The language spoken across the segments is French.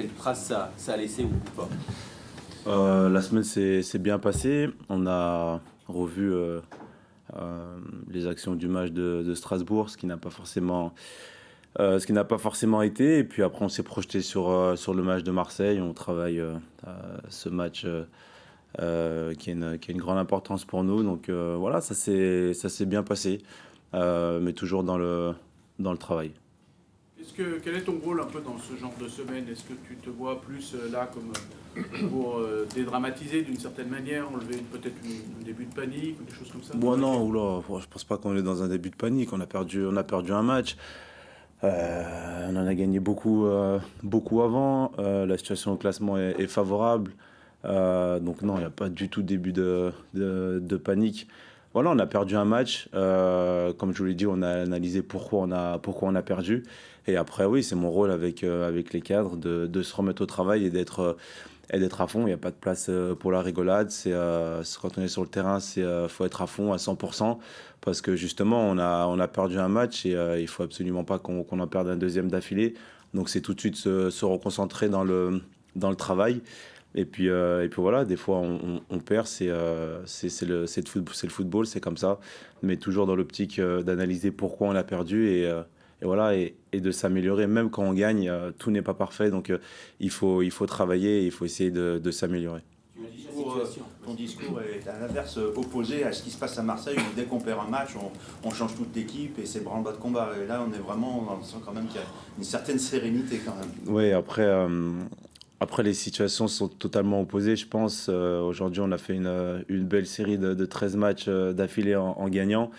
quelle trace ça a laissé ou pas? La semaine s'est bien passée. On a revu les actions du match de Strasbourg, ce qui n'a pas forcément été. Et puis après, on s'est projeté sur le match de Marseille. On travaille ce match qui a une grande importance pour nous. Donc voilà, ça s'est bien passé, mais toujours dans le travail. Quel est ton rôle un peu dans ce genre de semaine? Est-ce que tu te vois plus là comme pour dédramatiser d'une certaine manière, enlever peut-être un début de panique ou des choses comme ça? Bon, non, oula, je pense pas qu'on est dans un début de panique. On a perdu un match. On en a gagné beaucoup avant. La situation au classement est favorable. Donc non, il n'y a pas du tout de début de panique. Voilà, on a perdu un match. Comme je vous l'ai dit, on a analysé pourquoi on a perdu. Et après, oui, c'est mon rôle avec les cadres de se remettre au travail et d'être à fond. Il n'y a pas de place pour la rigolade. Quand on est sur le terrain, faut être à fond à 100%, parce que justement, on a perdu un match et il faut absolument pas qu'on en perde un deuxième d'affilée. Donc c'est tout de suite se reconcentrer dans le travail. Et puis voilà, des fois on perd, c'est le football, c'est comme ça, mais toujours dans l'optique d'analyser pourquoi on a perdu et voilà, et de s'améliorer. Même quand on gagne, tout n'est pas parfait, donc il faut travailler, il faut essayer de s'améliorer. Ton discours est à l'inverse opposé à ce qui se passe à Marseille, où dès qu'on perd un match, on change toute l'équipe et c'est branle-bas de combat. Et là, on est vraiment, on sent quand même qu'il y a une certaine sérénité quand même. Oui, après les situations sont totalement opposées, je pense. Aujourd'hui, on a fait une belle série de 13 matchs d'affilée en gagnant.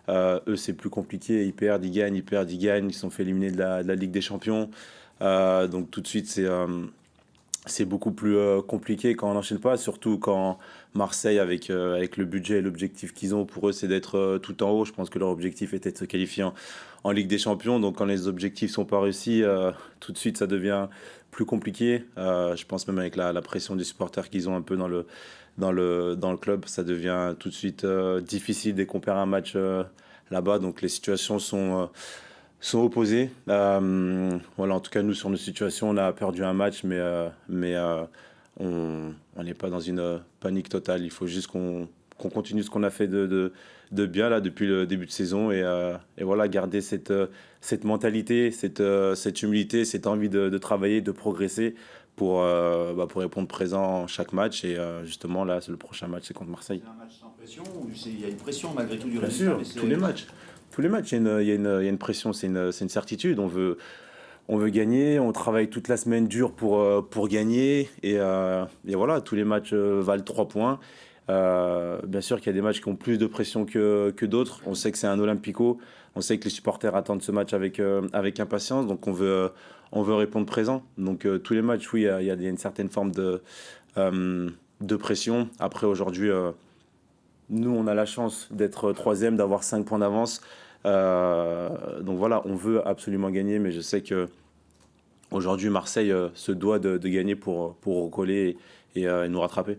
Eux, c'est plus compliqué. Ils perdent, ils gagnent, ils perdent, ils gagnent. Ils sont fait éliminer de la Ligue des Champions. Donc tout de suite, c'est beaucoup plus compliqué quand on n'enchaîne pas, surtout quand Marseille, avec le budget et l'objectif qu'ils ont, pour eux, c'est d'être tout en haut. Je pense que leur objectif était de se qualifier en Ligue des Champions. Donc quand les objectifs sont pas réussis, tout de suite, ça devient plus compliqué. Je pense même avec la pression des supporters qu'ils ont un peu dans le club, ça devient tout de suite difficile dès qu'on perd un match là-bas. Donc les situations sont opposés. Voilà, en tout cas, nous, sur nos situations, on a perdu un match, mais on n'est pas dans une panique totale. Il faut juste qu'on continue ce qu'on a fait de bien là, depuis le début de saison et voilà, garder cette mentalité, cette humilité, cette envie de travailler, de progresser pour répondre présent chaque match. Et justement, là, le prochain match, c'est contre Marseille. C'est un match sans pression ou il y a une pression malgré tout du Bien résultat? sûr, tous les matchs. Tous les matchs, il y a une pression, c'est une certitude. On veut gagner, on travaille toute la semaine dur pour gagner. Et voilà, tous les matchs valent 3 points. Bien sûr qu'il y a des matchs qui ont plus de pression que d'autres. On sait que c'est un Olympico. On sait que les supporters attendent ce match avec impatience. Donc on veut répondre présent. Donc tous les matchs, oui, il y a une certaine forme de pression. Après, aujourd'hui, nous, on a la chance d'être troisième, d'avoir 5 points d'avance. Donc voilà, on veut absolument gagner, mais je sais que aujourd'hui, Marseille se doit de gagner pour recoller et nous rattraper.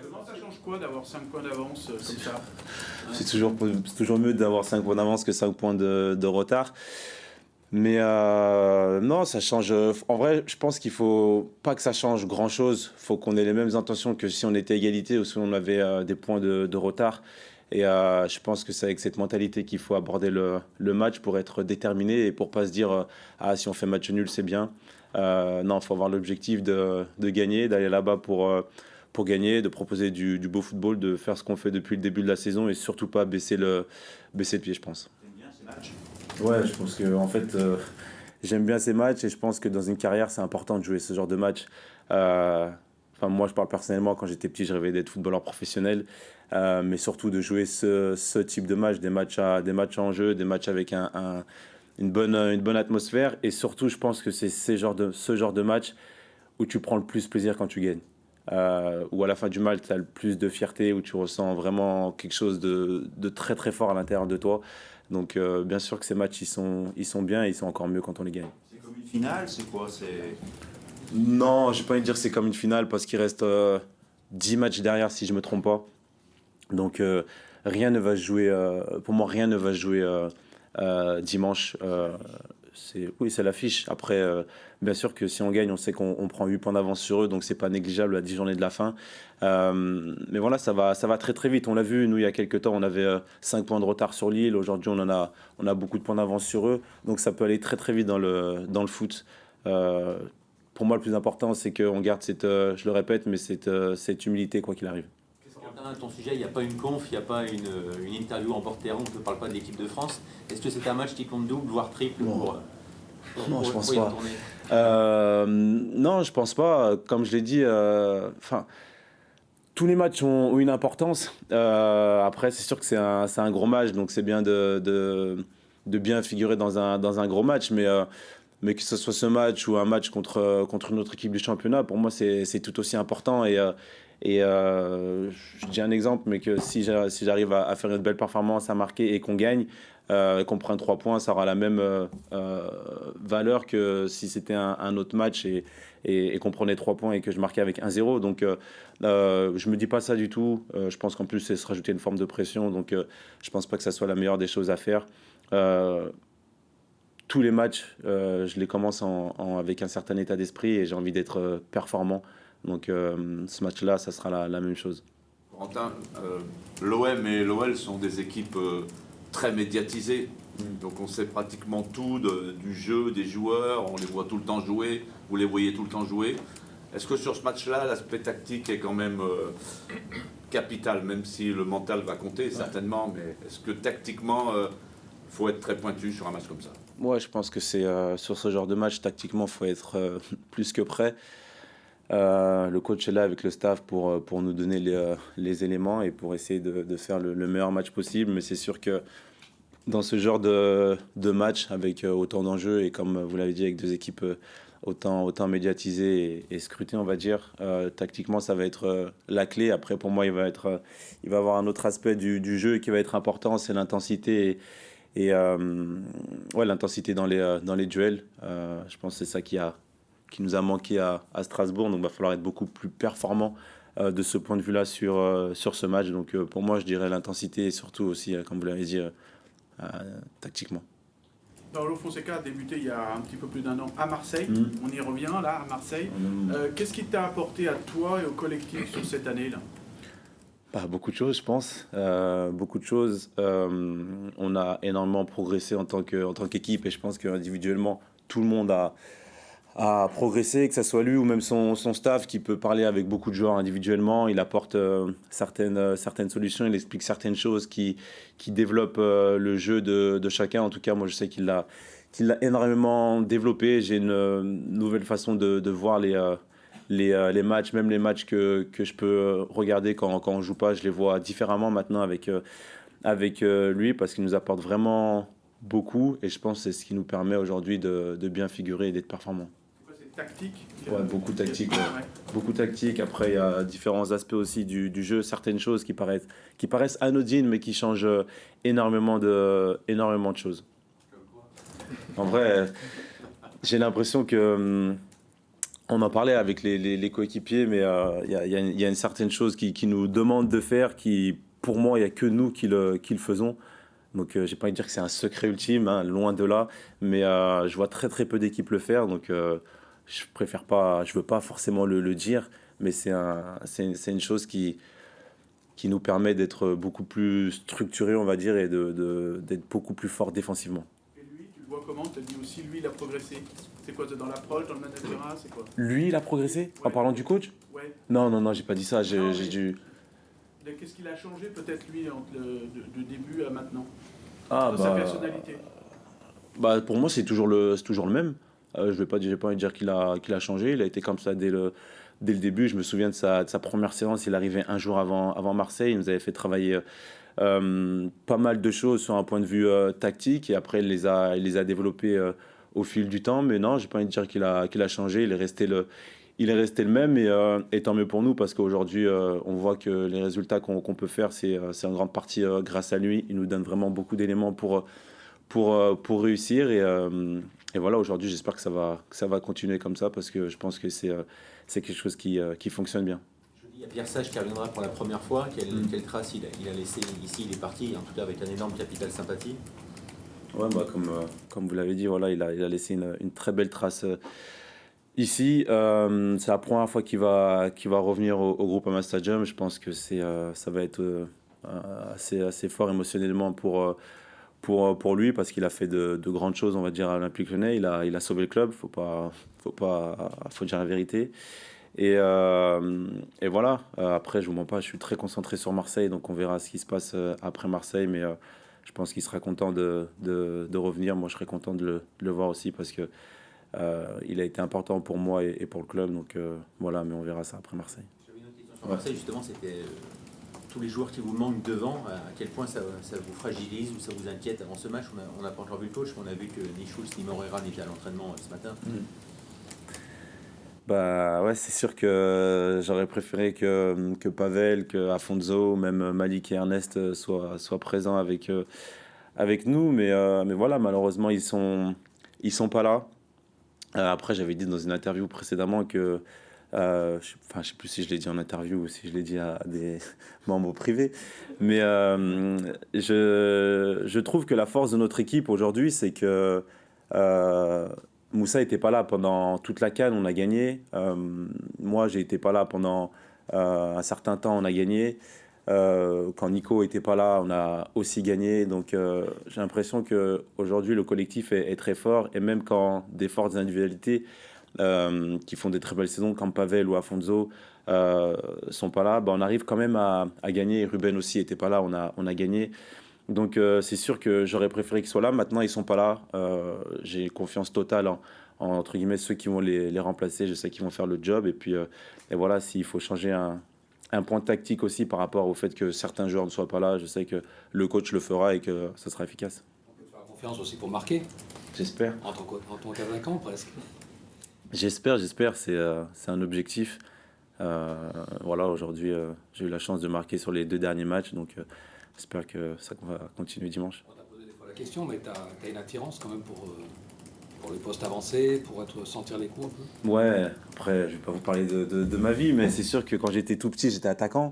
Comment ça change quoi d'avoir 5 points d'avance comme ça? C'est toujours mieux d'avoir 5 points d'avance que 5 points de retard. Mais non, ça change. En vrai, je pense qu'il faut pas que ça change grand-chose. Il faut qu'on ait les mêmes intentions que si on était égalité ou si on avait des points de retard. Et je pense que c'est avec cette mentalité qu'il faut aborder le match pour être déterminé et pour pas se dire ah, si on fait match nul, c'est bien. Non, il faut avoir l'objectif de gagner, d'aller là-bas pour gagner, de proposer du beau football, de faire ce qu'on fait depuis le début de la saison et surtout pas baisser le pied, je pense. T'aimes bien ces matchs? Ouais, je pense que en fait, j'aime bien ces matchs et je pense que dans une carrière, c'est important de jouer ce genre de match. Enfin, moi, je parle personnellement, quand j'étais petit, je rêvais d'être footballeur professionnel, mais surtout de jouer ce type de match, des matchs à enjeu, des matchs avec une bonne atmosphère. Et surtout, je pense que c'est ce genre de match où tu prends le plus plaisir quand tu gagnes. Où à la fin du match, tu as le plus de fierté, où tu ressens vraiment quelque chose de très très fort à l'intérieur de toi. Donc bien sûr que ces matchs, ils sont bien et ils sont encore mieux quand on les gagne. C'est comme une finale, c'est quoi? Non, je n'ai pas envie de dire que c'est comme une finale parce qu'il reste 10 matchs derrière si je ne me trompe pas. Donc rien ne va se jouer, pour moi rien ne va se jouer dimanche. c'est l'affiche. Après, bien sûr que si on gagne, on sait qu'on prend 8 points d'avance sur eux, donc c'est pas négligeable à 10 journées de la fin. Mais voilà, ça va très très vite. On l'a vu, nous, il y a quelques temps, on avait 5 points de retard sur Lille. Aujourd'hui, on a beaucoup de points d'avance sur eux. Donc ça peut aller très très vite dans le foot. Pour moi, le plus important, c'est qu'on garde je le répète, mais cette humilité, quoi qu'il arrive. À ton sujet, il n'y a pas une conf, il n'y a pas une interview en porte-terrain, on ne parle pas de l'équipe de France. Est-ce que c'est un match qui compte double, voire triple Non, je pense y pas. retourner Non, je pense pas. Comme je l'ai dit, tous les matchs ont une importance. Après, c'est sûr que c'est un gros match, donc c'est bien de bien figurer dans un gros match. Mais que ce soit ce match ou un match contre une autre équipe du championnat, pour moi, c'est tout aussi important. Je dis un exemple, mais que si j'arrive à faire une belle performance, à marquer et qu'on gagne, qu'on prenne 3 points, ça aura la même valeur que si c'était un autre match et qu'on prenait 3 points et que je marquais avec 1-0. Donc je me dis pas ça du tout. Je pense qu'en plus, c'est se rajouter une forme de pression. Donc je pense pas que ça soit la meilleure des choses à faire. Tous les matchs, je les commence avec un certain état d'esprit et j'ai envie d'être performant. Donc ce match-là, ça sera la même chose. Corentin, l'OM et l'OL sont des équipes très médiatisées. Donc on sait pratiquement tout du jeu, des joueurs, on les voit tout le temps jouer, vous les voyez tout le temps jouer. Est-ce que sur ce match-là, l'aspect tactique est quand même capital, même si le mental va compter certainement, mais est-ce que tactiquement, il faut être très pointu sur un match comme ça? Moi, je pense que c'est sur ce genre de match, tactiquement, il faut être plus que prêt. Le coach est là avec le staff pour nous donner les éléments et pour essayer de faire le meilleur match possible. Mais c'est sûr que dans ce genre de match, avec autant d'enjeux et comme vous l'avez dit, avec deux équipes autant médiatisées et scrutées, on va dire, tactiquement, ça va être la clé. Après, pour moi, il va avoir un autre aspect du jeu qui va être important, c'est l'intensité l'intensité dans les duels. Je pense que c'est ça qui nous a manqué à Strasbourg. Donc, il va falloir être beaucoup plus performant de ce point de vue-là sur ce match. Donc, pour moi, je dirais l'intensité et surtout aussi, comme vous l'avez dit, tactiquement. Paulo Fonseca a débuté il y a un petit peu plus d'un an à Marseille. On y revient là, à Marseille. Qu'est-ce qui t'a apporté à toi et au collectif sur cette année-là? Beaucoup de choses, je pense. Beaucoup de choses. On a énormément progressé en tant qu'équipe et je pense qu'individuellement, tout le monde a progressé, que ce soit lui ou même son staff qui peut parler avec beaucoup de joueurs individuellement. Il apporte certaines solutions, il explique certaines choses qui développent le jeu de chacun. En tout cas, moi, je sais qu'il l'a énormément développé. J'ai une nouvelle façon de voir les matchs, même les matchs que je peux regarder quand on joue pas, je les vois différemment maintenant avec lui parce qu'il nous apporte vraiment beaucoup et je pense que c'est ce qui nous permet aujourd'hui de bien figurer et d'être performant. C'est tactique? Ouais, beaucoup tactique. Ouais. Beaucoup tactique. Après, il y a différents aspects aussi du jeu, certaines choses qui paraissent anodines mais qui changent énormément de choses. En vrai, j'ai l'impression que on en parlait avec les coéquipiers, mais il y a une certaine chose qui nous demande de faire, qui, pour moi, il n'y a que nous qui le faisons. Donc, j'ai pas envie de dire que c'est un secret ultime, hein, loin de là, mais je vois très très peu d'équipes le faire, donc je veux pas forcément le dire, mais c'est une chose qui nous permet d'être beaucoup plus structuré, on va dire, et d'être beaucoup plus fort défensivement. Et lui, tu le vois comment? Tu as dit aussi, lui, il a progressé. C'est quoi, dans l'approche, dans le management, c'est quoi? Lui, il a progressé en parlant du coach? Ouais. Non, j'ai pas dit ça. J'ai dû. Qu'est-ce qu'il a changé, peut-être, lui, entre du début à maintenant? Sa personnalité. Pour moi, c'est toujours le même. J'ai pas envie de dire qu'il a changé. Il a été comme ça dès le début. Je me souviens de sa première séance. Il arrivait un jour avant Marseille. Il nous avait fait travailler pas mal de choses sur un point de vue tactique. Et après, il les a développées au fil du temps. Mais non, j'ai pas envie de dire qu'il a changé. Il est resté le même. Et tant mieux pour nous parce qu'aujourd'hui, on voit que les résultats qu'on peut faire, c'est en grande partie grâce à lui. Il nous donne vraiment beaucoup d'éléments pour réussir. Et voilà, aujourd'hui, j'espère que ça va continuer comme ça parce que je pense que c'est quelque chose qui fonctionne bien. Il y a Pierre Sage qui reviendra pour la première fois. Quelle trace il a laissé ici? Il est parti, en tout cas avec un énorme capital sympathie. Ouais, comme vous l'avez dit, voilà, il a laissé une très belle trace ici. C'est la première fois qu'il va revenir au Groupama Stadium. Je pense que ça va être assez fort émotionnellement pour lui parce qu'il a fait de grandes choses, on va dire, à l'Olympique Lyonnais. Il a sauvé le club, faut dire la vérité. Et voilà, après, je vous mens pas, je suis très concentré sur Marseille, donc on verra ce qui se passe après Marseille, mais je pense qu'il sera content de revenir. Moi, je serais content de le voir aussi parce que il a été important pour moi et pour le club, donc voilà, mais on verra ça après Marseille. J'avais une autre question sur Marseille, justement, c'était tous les joueurs qui vous manquent devant, à quel point ça vous fragilise ou ça vous inquiète avant ce match. On n'a pas encore vu le coach, on a vu que ni Schulz ni Moreira n'étaient à l'entraînement ce matin. Bah ouais, c'est sûr que j'aurais préféré que Pavel, que Afonso, même Malik et Ernest soient présents avec nous, mais voilà, malheureusement ils sont pas là. Après, j'avais dit dans une interview précédemment que je sais plus si je l'ai dit en interview ou si je l'ai dit à des membres privés, mais je trouve que la force de notre équipe aujourd'hui, c'est que Moussa n'était pas là pendant toute la CAN, on a gagné. Moi, j'ai été pas là pendant un certain temps, on a gagné. Quand Nico était pas là, on a aussi gagné. Donc, j'ai l'impression que aujourd'hui le collectif est très fort. Et même quand des fortes individualités qui font des très belles saisons, comme Pavel ou Afonso, sont pas là, on arrive quand même à gagner. Ruben aussi était pas là, on a gagné. Donc c'est sûr que j'aurais préféré qu'ils soient là. Maintenant, ils sont pas là. J'ai confiance totale entre guillemets ceux qui vont les remplacer. Je sais qu'ils vont faire le job. Et puis et voilà, s'il faut changer un point tactique aussi par rapport au fait que certains joueurs ne soient pas là, je sais que le coach le fera et que ça sera efficace. On peut te faire confiance aussi pour marquer. J'espère. En tant qu'attaquant presque. J'espère. C'est un objectif. Voilà, aujourd'hui, j'ai eu la chance de marquer sur les 2 derniers matchs. Donc j'espère que ça va continuer dimanche. On t'a posé des fois la question, mais t'as une attirance quand même pour les postes avancés, pour sentir les coups un peu. Ouais, après, je vais pas vous parler de ma vie, mais c'est sûr que quand j'étais tout petit, j'étais attaquant.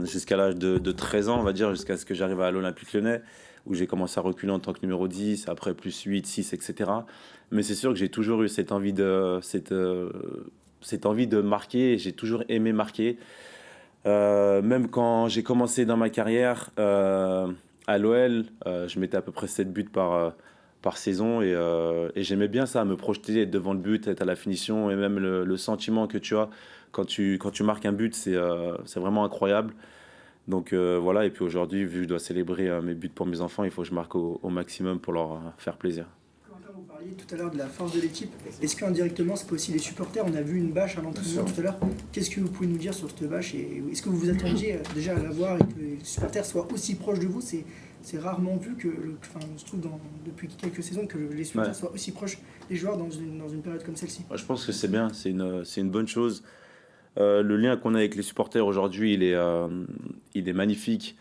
Jusqu'à l'âge de 13 ans, on va dire, jusqu'à ce que j'arrive à l'Olympique Lyonnais, où j'ai commencé à reculer en tant que numéro 10, après plus 8, 6, etc. Mais c'est sûr que j'ai toujours eu cette envie cette envie de marquer, j'ai toujours aimé marquer. Même quand j'ai commencé dans ma carrière à l'OL, je mettais à peu près 7 buts par saison et j'aimais bien ça, me projeter, être devant le but, être à la finition et même le sentiment que tu as quand tu marques un but, c'est vraiment incroyable. Donc voilà, et puis aujourd'hui, vu que je dois célébrer mes buts pour mes enfants, il faut que je marque au maximum pour leur faire plaisir. Vous parliez tout à l'heure de la force de l'équipe. Est-ce qu'indirectement, c'est pas aussi les supporters? On a vu une bâche à l'entraînement tout à l'heure. Qu'est-ce que vous pouvez nous dire sur cette bâche et est-ce que vous vous attendiez déjà à la voir et que les supporters soient aussi proches de vous? C'est rarement vu que, on se trouve depuis quelques saisons que les supporters soient aussi proches des joueurs dans une période comme celle-ci. Je pense que c'est bien, c'est une bonne chose. Le lien qu'on a avec les supporters aujourd'hui, il est magnifique.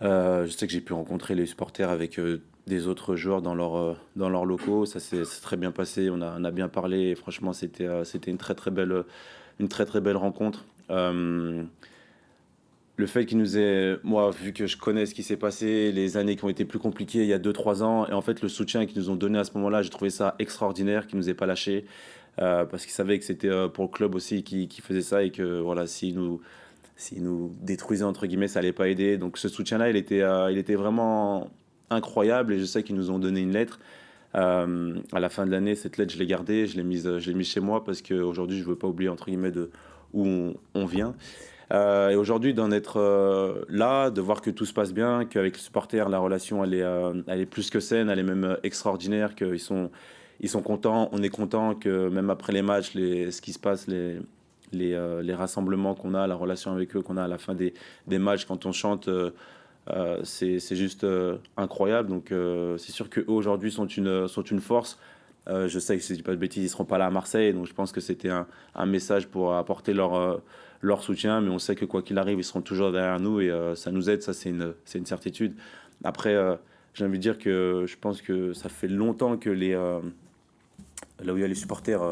Je sais que j'ai pu rencontrer les supporters avec des autres joueurs dans leurs locaux. Ça s'est très bien passé. On a bien parlé. Et franchement, c'était une très très belle rencontre. Le fait qu'il nous ait, moi, vu que je connais ce qui s'est passé, les années qui ont été plus compliquées il y a 2-3 ans, et en fait le soutien qu'ils nous ont donné à ce moment-là, j'ai trouvé ça extraordinaire, qu'ils nous aient pas lâchés, parce qu'ils savaient que c'était pour le club aussi qui faisait ça, et que voilà, s'ils nous détruisaient entre guillemets, ça allait pas aider. Donc ce soutien-là, il était vraiment incroyable, et je sais qu'ils nous ont donné une lettre. À la fin de l'année, cette lettre, je l'ai gardée, je l'ai mise chez moi, parce qu'aujourd'hui, je veux pas oublier entre guillemets où on vient. Et aujourd'hui, d'en être là, de voir que tout se passe bien, qu'avec les supporters, la relation elle est plus que saine, elle est même extraordinaire, qu'ils sont contents, on est content, que même après les matchs, ce qui se passe, les rassemblements qu'on a, la relation avec eux qu'on a à la fin des matchs quand on chante, c'est juste incroyable. Donc c'est sûr qu'eux aujourd'hui sont une force. Je sais que si je dis pas de bêtises, ils seront pas là à Marseille, donc je pense que c'était un message pour apporter leur soutien, mais on sait que quoi qu'il arrive, ils seront toujours derrière nous et ça nous aide, ça c'est une certitude. Après, j'ai envie de dire que je pense que ça fait longtemps que là où il y a les supporters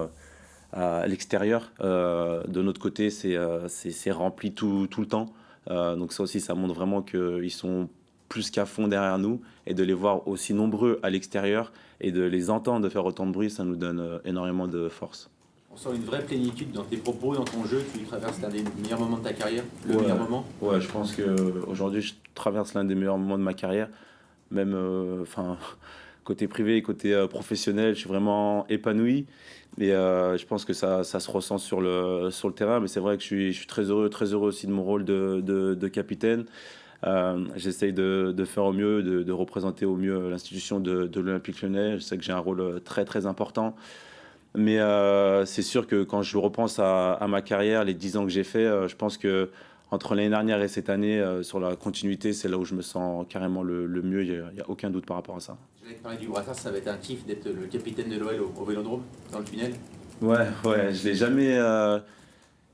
à l'extérieur, de notre côté, c'est rempli tout le temps. Donc ça aussi, ça montre vraiment qu'ils sont plus qu'à fond derrière nous et de les voir aussi nombreux à l'extérieur et de les entendre faire autant de bruit, ça nous donne énormément de force. On sent une vraie plénitude dans tes propos, dans ton jeu. Tu traverses l'un des meilleurs moments de ta carrière, le Ouais. meilleur moment. Ouais, je pense qu'aujourd'hui, je traverse l'un des meilleurs moments de ma carrière. Même côté privé, côté professionnel, je suis vraiment épanoui. Et je pense que ça se ressent sur le terrain. Mais c'est vrai que je suis très heureux aussi de mon rôle de capitaine. J'essaye de faire au mieux, de représenter au mieux l'institution de l'Olympique Lyonnais. Je sais que j'ai un rôle très très important. Mais c'est sûr que quand je repense à ma carrière, les 10 ans que j'ai fait, je pense que entre l'année dernière et cette année, sur la continuité, c'est là où je me sens carrément le mieux. Il n'y a aucun doute par rapport à ça. Je vais te parler du brassard, ça va être un kiff d'être le capitaine de l'OL au Vélodrome, dans le tunnel. Ouais, je l'ai jamais.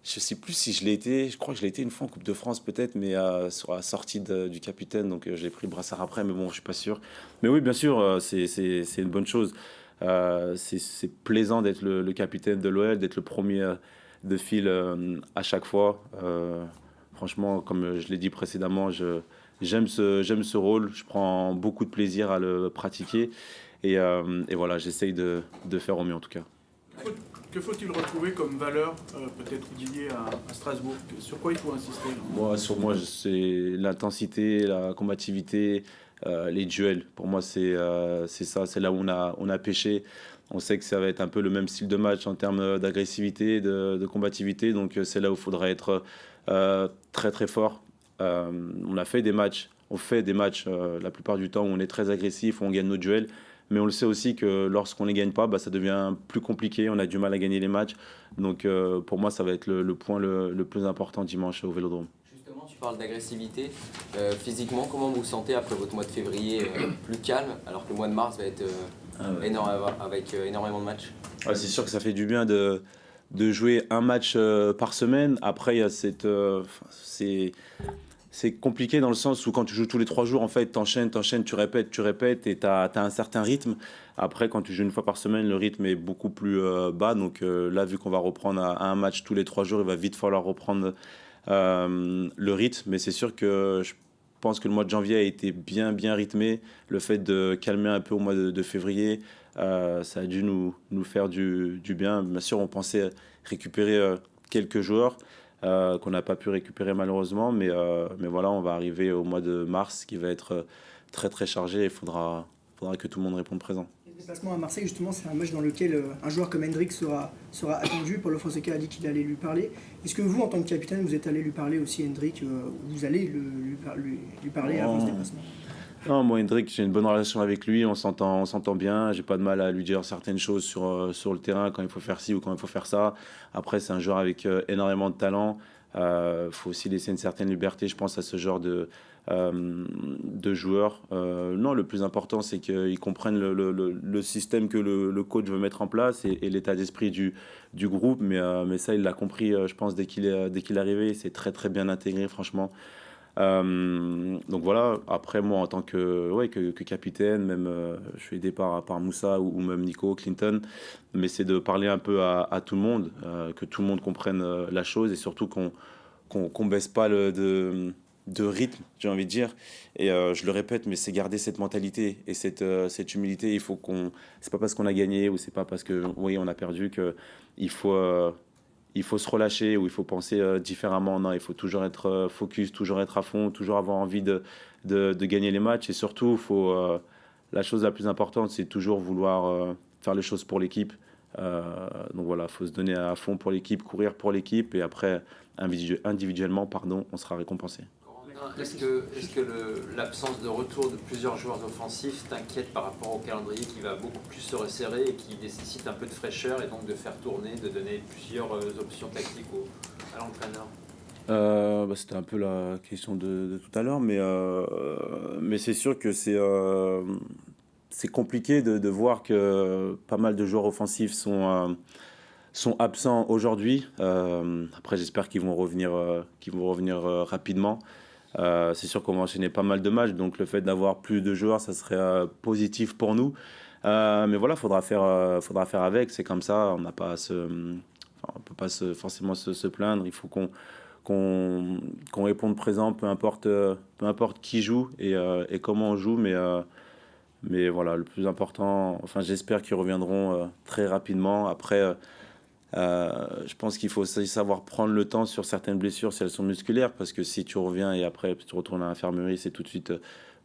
Je sais plus si je l'ai été. Je crois que je l'ai été une fois en Coupe de France peut-être, mais sur la sortie du capitaine. Donc j'ai pris le brassard après, mais bon, je suis pas sûr. Mais oui, bien sûr, c'est une bonne chose. C'est plaisant d'être le capitaine de l'OL, d'être le premier de file à chaque fois. Franchement, comme je l'ai dit précédemment, j'aime ce rôle. Je prends beaucoup de plaisir à le pratiquer. Et voilà, j'essaye de faire au mieux en tout cas. Que faut-il retrouver comme valeur, peut-être liée à Strasbourg? Sur quoi il faut insister? Sur moi, c'est l'intensité, la combativité, les duels. Pour moi, c'est ça. C'est là où on a pêché. On sait que ça va être un peu le même style de match en termes d'agressivité, de combativité. Donc, c'est là où il faudra être très, très fort. On a fait des matchs. On fait des matchs la plupart du temps où on est très agressif, où on gagne nos duels. Mais on le sait aussi que lorsqu'on ne les gagne pas, ça devient plus compliqué. On a du mal à gagner les matchs. Donc, pour moi, ça va être le point le plus important dimanche au Vélodrome. Justement, tu parles d'agressivité. Physiquement, comment vous vous sentez après votre mois de février plus calme, alors que le mois de mars va être avec énormément de matchs? Ouais, c'est sûr que ça fait du bien de jouer un match par semaine. Après, il y a c'est compliqué dans le sens où quand tu joues tous les 3 jours, en fait, t'enchaînes, tu répètes et t'as un certain rythme. Après, quand tu joues une fois par semaine, le rythme est beaucoup plus bas. Donc là, vu qu'on va reprendre à un match tous les 3 jours, il va vite falloir reprendre le rythme. Mais c'est sûr que je pense que le mois de janvier a été bien rythmé. Le fait de calmer un peu au mois de février, ça a dû nous faire du bien. Bien sûr, on pensait récupérer quelques joueurs qu'on n'a pas pu récupérer malheureusement, mais voilà, on va arriver au mois de mars qui va être très très chargé. Il faudra que tout le monde réponde présent. Le déplacement à Marseille, justement, c'est un match dans lequel un joueur comme Hendrik sera attendu. Paulo Fonseca a dit qu'il allait lui parler. Est-ce que vous, en tant que capitaine, vous êtes allé lui parler aussi, Hendrik, vous allez lui parler avant ce déplacement? Non, moi, Hendrik, j'ai une bonne relation avec lui, on s'entend bien. J'ai pas de mal à lui dire certaines choses sur le terrain, quand il faut faire ci ou quand il faut faire ça. Après, c'est un joueur avec énormément de talent. Faut aussi laisser une certaine liberté, je pense, à ce genre de joueurs. Non, le plus important, c'est qu'ils comprennent le système que le coach veut mettre en place et l'état d'esprit du groupe. Mais ça, il l'a compris, je pense, dès qu'il est arrivé. C'est très, très bien intégré, franchement. Donc voilà, après moi en tant que capitaine, même je suis aidé par Moussa ou même Nico, Clinton, mais c'est de parler un peu à tout le monde, que tout le monde comprenne la chose et surtout qu'on baisse pas de rythme, j'ai envie de dire. Et je le répète, mais c'est garder cette mentalité et cette humilité. C'est pas parce qu'on a gagné ou c'est pas parce que oui on a perdu que il faut se relâcher ou il faut penser différemment. Non, il faut toujours être focus, toujours être à fond, toujours avoir envie de gagner les matchs. Et surtout, la chose la plus importante, c'est toujours vouloir faire les choses pour l'équipe. Donc voilà, il faut se donner à fond pour l'équipe, courir pour l'équipe. Et après, individuellement, on sera récompensé. Est-ce que l'absence de retour de plusieurs joueurs offensifs t'inquiète par rapport au calendrier qui va beaucoup plus se resserrer et qui nécessite un peu de fraîcheur et donc de faire tourner, de donner plusieurs options tactiques à l'entraîneur? C'était un peu la question de tout à l'heure, mais c'est sûr que c'est compliqué de voir que pas mal de joueurs offensifs sont absents aujourd'hui. Après, j'espère qu'ils vont revenir rapidement. C'est sûr qu'on va enchaîner pas mal de matchs, donc le fait d'avoir plus de joueurs, ça serait positif pour nous. Mais voilà, faudra faire avec. C'est comme ça. On n'a pas on peut pas forcément se plaindre. Il faut qu'on réponde présent, peu importe qui joue et comment on joue. Mais voilà, le plus important, enfin j'espère qu'ils reviendront très rapidement. Après, je pense qu'il faut aussi savoir prendre le temps sur certaines blessures si elles sont musculaires, parce que si tu reviens et après tu retournes à l'infirmerie, c'est tout de suite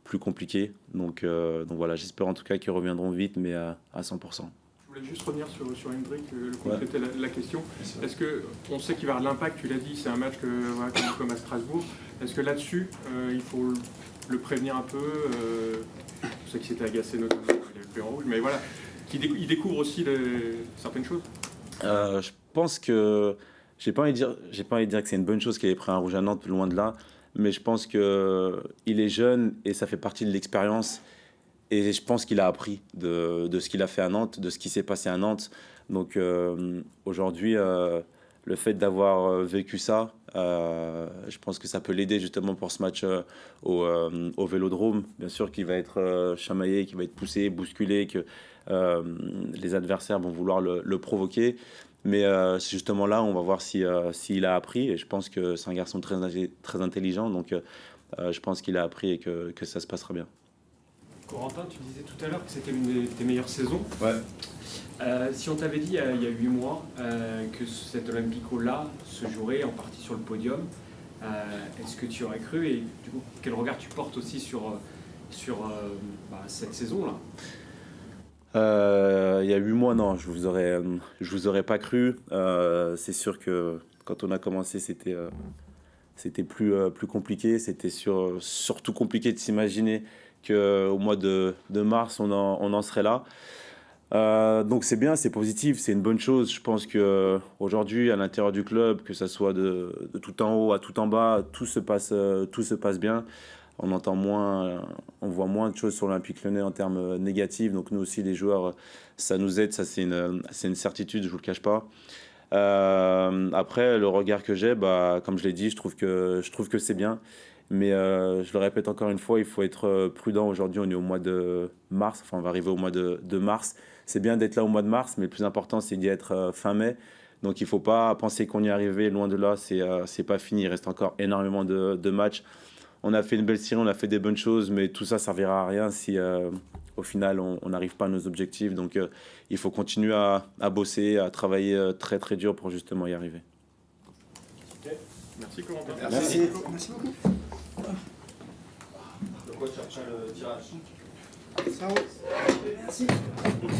plus compliqué. Donc voilà, j'espère en tout cas qu'ils reviendront vite, mais à 100%. Je voulais juste revenir sur Hendrick, compléter la question. Est-ce que on sait qu'il va y avoir de l'impact, tu l'as dit, c'est un match comme à Strasbourg. Est-ce que là-dessus, il faut le prévenir un peu je sais qu'il s'était agacé notamment, il avait pris en rouge, mais voilà, qu'il découvre aussi certaines choses. Je pense que j'ai pas envie de dire que c'est une bonne chose qu'il ait pris un rouge à Nantes, loin de là, mais je pense que il est jeune et ça fait partie de l'expérience. Et je pense qu'il a appris de ce qu'il a fait à Nantes, de ce qui s'est passé à Nantes. Donc aujourd'hui, le fait d'avoir vécu ça, je pense que ça peut l'aider justement pour ce match au Vélodrome. Bien sûr qu'il va être chamaillé, qu'il va être poussé, bousculé, que les adversaires vont vouloir le provoquer. Mais c'est justement là où on va voir s'il a appris. Et je pense que c'est un garçon très intelligent. Donc je pense qu'il a appris et que ça se passera bien. Corentin, tu disais tout à l'heure que c'était une de tes meilleures saisons. Ouais. Si on t'avait dit il y a 8 mois que cet Olympico-là se jouerait en partie sur le podium, est-ce que tu aurais cru? Et du coup, quel regard tu portes aussi sur cette saison-là? Il y a 8 mois, non, je vous aurais pas cru. C'est sûr que quand on a commencé, c'était plus compliqué. C'était surtout compliqué de s'imaginer qu'au mois de mars, on en serait là. Donc c'est bien, c'est positif, c'est une bonne chose. Je pense qu'aujourd'hui, à l'intérieur du club, que ça soit de tout en haut à tout en bas, tout se passe bien. On voit moins de choses sur l'Olympique Lyonnais en termes négatifs. Donc nous aussi, les joueurs, ça nous aide, ça c'est une certitude, je vous le cache pas. Après, le regard que j'ai, comme je l'ai dit, je trouve que c'est bien. Mais je le répète encore une fois, il faut être prudent. Aujourd'hui, on est au mois de mars. Enfin, on va arriver au mois de mars. C'est bien d'être là au mois de mars, mais le plus important, c'est d'y être fin mai. Donc, il ne faut pas penser qu'on y est arrivé. Loin de là, c'est pas fini. Il reste encore énormément de matchs. On a fait une belle série, on a fait des bonnes choses, mais tout ça ne servira à rien si, au final, on n'arrive pas à nos objectifs. Donc, il faut continuer à bosser, à travailler très, très dur pour justement y arriver. Okay. Merci, Corentin. Merci beaucoup. Le coach après le tirage. Ça roule. Merci.